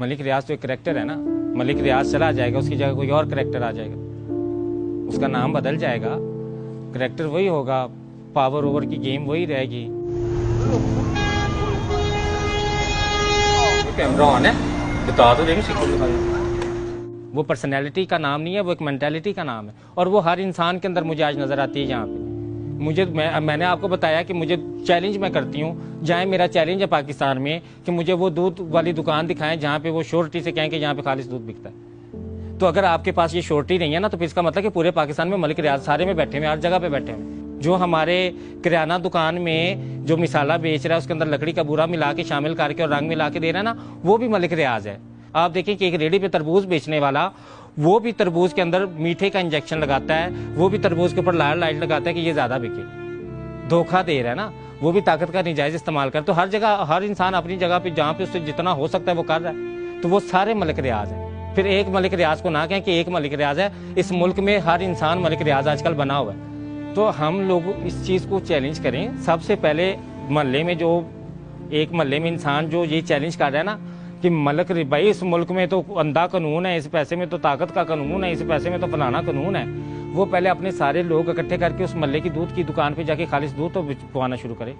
मलिक रियाज तो एक करेक्टर है ना। मलिक रियाज चला जाएगा, उसकी जगह कोई और करेक्टर आ जाएगा, उसका नाम बदल जाएगा, करेक्टर वही होगा, पावर ओवर की गेम वही रहेगी। कैमरा ऑन है, बता तो देंगे। वो पर्सनैलिटी का नाम नहीं है, वो एक मेंटालिटी का नाम है, और वो हर इंसान के अंदर मुझे आज नजर आती है। यहाँ पे मैंने आपको बताया कि मुझे चैलेंज मैं करती हूँ, जहाँ मेरा चैलेंज है पाकिस्तान में कि मुझे वो दूध वाली दुकान दिखाएं जहाँ पे वो श्योरिटी से कहें कि यहाँ पे खालिश दूध बिकता है। तो अगर आपके पास ये श्योरिटी नहीं है ना, तो फिर इसका मतलब कि पूरे पाकिस्तान में मलिक रियाज सारे में बैठे हुए, हर जगह पे बैठे हुए। जो हमारे किराना दुकान में जो मिसाला बेच रहा है, उसके अंदर लकड़ी का बूरा मिला के शामिल करके और रंग मिला के दे रहा है ना, वो भी मलिक रियाज है। आप देखें कि एक रेडी पे तरबूज बेचने वाला, वो भी तरबूज के अंदर मीठे का इंजेक्शन लगाता है, वो भी तरबूज के ऊपर लाइट लगाता है कि ये ज्यादा बिके, धोखा दे रहा है ना, वो भी ताकत का निजायज इस्तेमाल कर। तो हर जगह हर इंसान अपनी जगह पे जहाँ पे उससे जितना हो सकता है वो कर रहा है, तो वो सारे मलिक रियाज है। फिर एक मलिक रियाज को ना कहें कि एक मलिक रियाज है, इस मुल्क में हर इंसान मलिक रियाज आजकल बना हुआ है। तो हम लोग इस चीज को चैलेंज करें। सबसे पहले मोहल्ले में जो एक मोहल्ले में इंसान जो ये चैलेंज कर रहा है ना कि मलिक भाई इस मुल्क में तो अंधा कानून है, इस पैसे में तो ताकत का कानून है, इस पैसे में तो फलाना कानून है, वो पहले अपने सारे लोग इकट्ठे करके उस मोहल्ले की दूध की दुकान पे जाके खालिश दूध तो पवाना शुरू करे।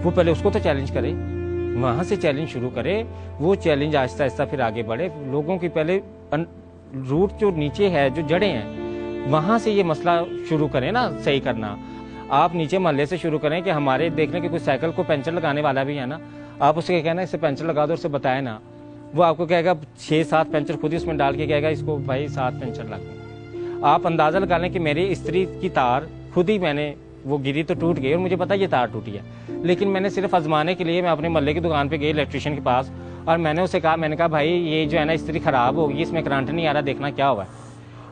वो पहले उसको तो चैलेंज करे, वहां से चैलेंज शुरू करे। वो चैलेंज आहिस्ता आहिस्ता फिर आगे बढ़े। लोगों की पहले रूट जो नीचे है, जो जड़ें हैं, वहां से ये मसला शुरू करें ना सही करना। आप नीचे मोहल्ले से शुरू करें कि हमारे देखने के कोई साइकिल को पंचर लगाने वाला भी है ना, आप उससे कहना इससे पंचर लगा दो, उससे बताए ना, वो आपको कहेगा 6-7 पंचर खुद ही उसमें डाल के कहेगा इसको भाई 7 पंचर लगा। आप अंदाजा लगा लें कि मेरी इस्त्री की तार खुद ही मैंने वो गिरी तो टूट गई और मुझे पता ये तार टूटी है, लेकिन मैंने सिर्फ आजमाने के लिए मैं अपने मोहल्ले की दुकान पे गई इलेक्ट्रिशियन के पास और मैंने उसे कहा, मैंने कहा भाई ये जो है ना इस्त्री खराब होगी, इसमें करंट नहीं आ रहा, देखना क्या हुआ है।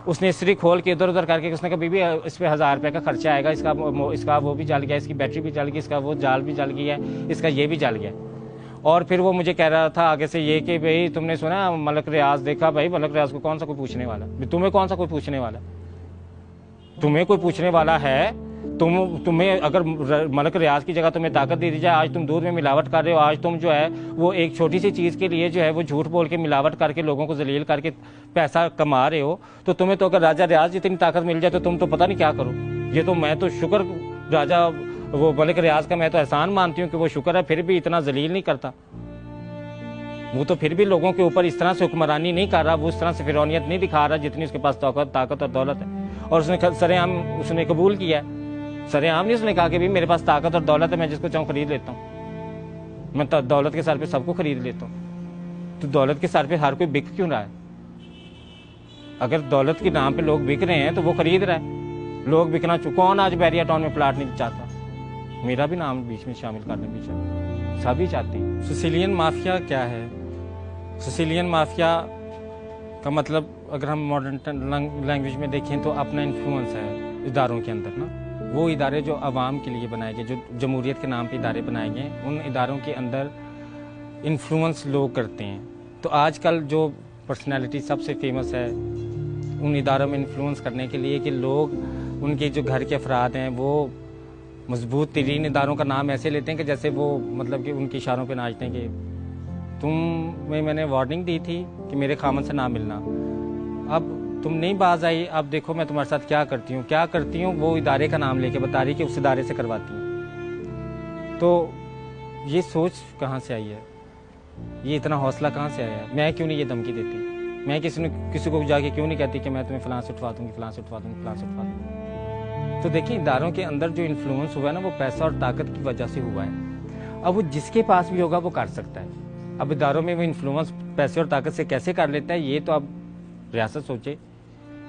उसने इस्त्री खोल के इधर उधर करके उसने कहा बीबी इस पे 1000 रुपये का खर्चा आएगा, इसका वो भी जल गया, इसकी बैटरी भी जल गई, इसका वो जाल भी जल गया है, इसका ये भी जल गया। और फिर वो मुझे कह रहा था आगे से ये कि भाई तुमने सुना मलिक रियाज देखा, भाई मलिक रियाज को कौन सा कोई पूछने वाला, तुम्हें कौन सा कोई पूछने वाला, तुम्हें कोई पूछने वाला है? तुम्हें अगर मलिक रियाज की जगह तुम्हें ताकत दे दी जाए, आज तुम दूध में मिलावट कर रहे हो, आज तुम जो है वो एक छोटी सी चीज के लिए जो है वो झूठ बोल के मिलावट करके लोगों को जलील करके पैसा कमा रहे हो, तो तुम्हें तो अगर राजा रियाज जितनी ताकत मिल जाए तो तुम तो पता नहीं क्या करो। ये तो मैं तो शुक्र राजा वो मलिक रियाज का मैं तो एहसान मानती हूँ कि वो शुक्र है, फिर भी इतना जलील नहीं करता। वो तो फिर भी लोगों के ऊपर इस तरह से हुक्मरानी नहीं कर रहा, वो इस तरह से फिरौनियत नहीं दिखा रहा जितनी उसके पास ताकत और दौलत है। और उसने सरेआम उसने कबूल किया, सरेआम नहीं उसने कहा कि भी मेरे पास ताकत और दौलत है, मैं जिसको चाहूँ खरीद लेता हूँ, मैं दौलत के सर पे सबको खरीद लेता हूँ। तो दौलत के सर पे हर कोई बिक क्यों रहा है? अगर दौलत के नाम पे लोग बिक रहे हैं तो वो खरीद रहा है। लोग बिकना कौन आज बैरिया टाउन में प्लाट नहीं चाहता? मेरा भी नाम बीच में शामिल करने पीछे सभी चाहती। सिसिलियन माफिया क्या है? सिसिलियन माफिया का मतलब अगर हम मॉडर्न लैंग्वेज में देखें तो अपना इन्फ्लुएंस है इदारों के अंदर ना। वो इदारे जो आवाम के लिए बनाए गए, जो जमहूरियत के नाम पे इदारे बनाए गए, उन इदारों के अंदर इन्फ्लुएंस लोग करते हैं। तो आजकल जो पर्सनैलिटी सबसे फेमस है उन इदारों में इन्फ्लुएंस करने के लिए कि लोग उनके जो घर के अफराद हैं वो मजबूत तरीन इदारों का नाम ऐसे लेते हैं कि जैसे वो मतलब कि उनके इशारों पे नाचते हैं कि तुम्हें मैंने वार्निंग दी थी कि मेरे खामन से ना मिलना, अब तुम नहीं बाज आई, अब देखो मैं तुम्हारे साथ क्या करती हूँ, वो इदारे का नाम लेके बता रही कि उस इदारे से करवाती हूँ। तो ये सोच कहाँ से आई है? ये इतना हौसला कहाँ से आया है? मैं क्यों नहीं ये धमकी देती? मैं किसी को जाके क्यों नहीं कहती कि मैं तुम्हें फलां से उठवा दूंगी, फलां से उठवा दूंगी, फलां से उठवा दूंगी? तो देखिए इदारों के अंदर जो इन्फ्लुएंस हुआ है ना वो पैसा और ताकत की वजह से हुआ है। अब वो जिसके पास भी होगा वो कर सकता है। अब इदारों में वो इन्फ्लुएंस पैसे और ताकत से कैसे कर लेता है ये तो अब रियासत सोचे,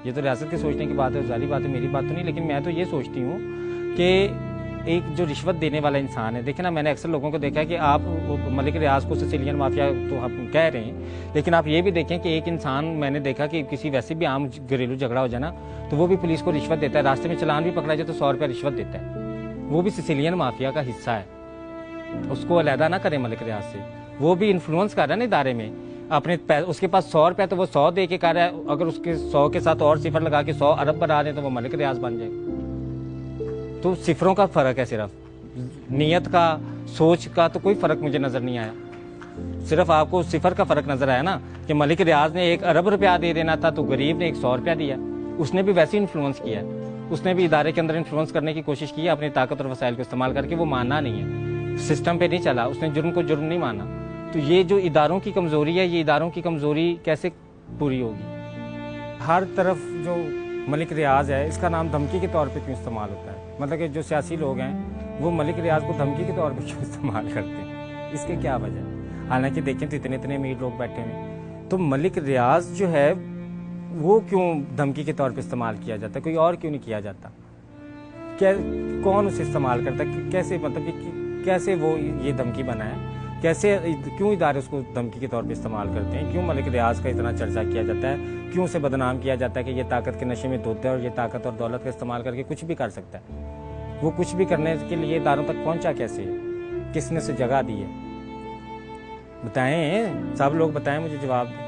ये तो रियासत के सोचने की बात है, जारी बात है, मेरी बात तो नहीं। लेकिन मैं तो ये सोचती हूँ कि एक जो रिश्वत देने वाला इंसान है, देखिए ना मैंने अक्सर लोगों को देखा है कि आप मलिक रियाज को सिसिलियन माफिया तो हम कह रहे हैं, लेकिन आप ये भी देखें कि एक इंसान मैंने देखा कि किसी वैसे भी आम घरेलू झगड़ा हो जाए ना तो वो भी पुलिस को रिश्वत देता है, रास्ते में चालान भी पकड़ा जाए तो 100 रुपया रिश्वत देता है। वो भी सिसिलियन माफिया का हिस्सा है, उसको अलहदा ना करें मलिक रियाज से। वो भी इन्फ्लुएंस कर रहा है ना इदारे में अपने उसके पास 100 रुपया तो वो 100 दे के कर रहा है, अगर उसके 100 के साथ और सिफर लगा के 100 अरब बना दें तो वो मलिक रियाज बन जाएगा। तो सिफरों का फर्क है, सिर्फ नीयत का, सोच का तो कोई फर्क मुझे नजर नहीं आया। सिर्फ आपको सिफर का फर्क नजर आया ना कि मलिक रियाज ने 1 अरब रुपया दे देना था तो गरीब ने 100 रुपया दिया। उसने भी वैसे इन्फ्लुएंस किया, उसने भी इदारे के अंदर इन्फ्लुएंस करने की कोशिश की अपनी ताकत और वसाइल को इस्तेमाल करके। वो मानना नहीं है, सिस्टम पे नहीं चला, उसने जुर्म को जुर्म नहीं माना। तो ये जो इदारों की कमजोरी है, ये इदारों की कमजोरी कैसे पूरी होगी? हर तरफ जो मलिक रियाज है, इसका नाम धमकी के तौर पे क्यों इस्तेमाल होता है? मतलब कि जो सियासी लोग हैं वो मलिक रियाज को धमकी के तौर पे क्यों इस्तेमाल करते हैं? इसके क्या वजह? हालांकि देखें तो इतने इतने अमीर लोग बैठे हैं, तो मलिक रियाज जो है वो क्यों धमकी के तौर पे इस्तेमाल किया जाता है? कोई और क्यों नहीं किया जाता? क्या कौन उसे इस्तेमाल करता है? कैसे, मतलब कि कैसे वो ये धमकी बना है? कैसे, क्यों इदारे उसको धमकी के तौर पे इस्तेमाल करते हैं? क्यों मलिक रियाज का इतना चर्चा किया जाता है? क्यों उसे बदनाम किया जाता है कि ये ताकत के नशे में धोता है और ये ताकत और दौलत का इस्तेमाल करके कुछ भी कर सकता है? वो कुछ भी करने के लिए इदारों तक पहुंचा कैसे? किसने उसे जगह दी है? बताएं, सब लोग बताएं, मुझे जवाब दें।